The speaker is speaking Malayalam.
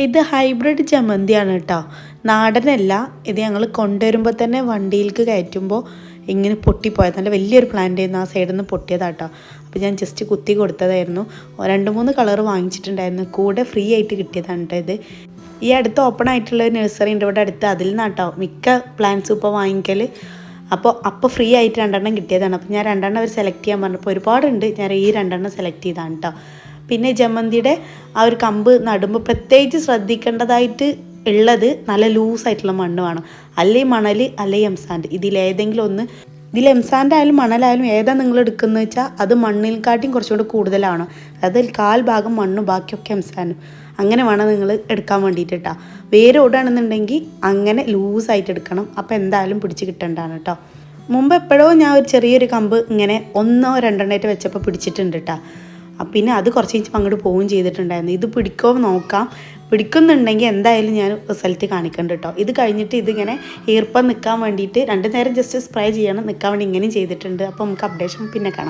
ഇത് ഹൈബ്രിഡ് ജമന്തിയാണ് കേട്ടോ, നാടനല്ല. ഇത് ഞങ്ങൾ കൊണ്ടുവരുമ്പോൾ തന്നെ വണ്ടിയിലേക്ക് കയറ്റുമ്പോൾ ഇങ്ങനെ പൊട്ടിപ്പോയത്, നല്ല വലിയൊരു പ്ലാന്റ് ആയിരുന്നു, ആ സൈഡിൽ നിന്ന് പൊട്ടിയതാട്ടോ. അപ്പോൾ ഞാൻ ജസ്റ്റ് കുത്തി കൊടുത്തതായിരുന്നു. 2-3 കളർ വാങ്ങിച്ചിട്ടുണ്ടായിരുന്നു, കൂടെ ഫ്രീ ആയിട്ട് കിട്ടിയതാണ് കേട്ടോ ഇത്. ഈ അടുത്ത് ഓപ്പൺ ആയിട്ടുള്ള നഴ്സറി ഉണ്ട് ഇവിടെ അടുത്ത്, അതിൽ നിന്നാട്ടോ മിക്ക പ്ലാന്റ്സും ഇപ്പോൾ വാങ്ങിക്കൽ. അപ്പോൾ ഫ്രീ ആയിട്ട് 2 കിട്ടിയതാണ്. അപ്പോൾ ഞാൻ 2 അവർ സെലക്ട് ചെയ്യാൻ പറഞ്ഞപ്പോൾ ഒരുപാടുണ്ട്, ഞാൻ ഈ 2 സെലക്ട് ചെയ്താണ് കേട്ടോ. പിന്നെ ജമന്തിയുടെ ആ ഒരു കമ്പ് നടുമ്പോൾ പ്രത്യേകിച്ച് ശ്രദ്ധിക്കേണ്ടതായിട്ട് ഉള്ളത് നല്ല ലൂസായിട്ടുള്ള മണ്ണ് വേണം. അല്ലെങ്കിൽ മണൽ, അല്ലെങ്കിൽ എംസാൻഡ്, ഇതിലേതെങ്കിലും ഒന്ന്. ഇതിൽ എംസാൻഡ് ആയാലും മണലായാലും ഏതാ നിങ്ങൾ എടുക്കുന്നത് വെച്ചാൽ അത് മണ്ണിൽക്കാട്ടിയും കുറച്ചുകൂടി കൂടുതലാണ്. അതായത് 1/4 ഭാഗം മണ്ണും ബാക്കിയൊക്കെ എംസാൻഡും. അങ്ങനെ വേണം നിങ്ങൾ എടുക്കാൻ വേണ്ടിയിട്ട് കേട്ടോ. വേരോടാണെന്നുണ്ടെങ്കിൽ അങ്ങനെ ലൂസായിട്ട് എടുക്കണം, അപ്പോൾ എന്തായാലും പിടിച്ച് കിട്ടേണ്ടതാണ് കേട്ടോ. മുമ്പ് എപ്പോഴോ ഞാൻ ഒരു ചെറിയൊരു കമ്പ് ഇങ്ങനെ 1-2 വെച്ചപ്പോൾ പിടിച്ചിട്ടുണ്ട് കേട്ടോ. പിന്നെ അത് കുറച്ച് കഴിഞ്ഞപ്പോൾ അങ്ങോട്ട് പോവുകയും ചെയ്തിട്ടുണ്ടായിരുന്നു. ഇത് പിടിക്കുമോ നോക്കാം, പിടിക്കുന്നുണ്ടെങ്കിൽ എന്തായാലും ഞാൻ റിസൾട്ട് കാണിക്കണ്ട കേട്ടോ. ഇത് കഴിഞ്ഞിട്ട് ഇതിങ്ങനെ ഈർപ്പം നിൽക്കാൻ വേണ്ടിയിട്ട് 2 നേരം ജസ്റ്റ് സ്പ്രേ ചെയ്യണം, നിൽക്കാൻ വേണ്ടി ഇങ്ങനെയും ചെയ്തിട്ടുണ്ട്. അപ്പോൾ നമുക്ക് അപ്ഡേഷൻ പിന്നെ കാണാം.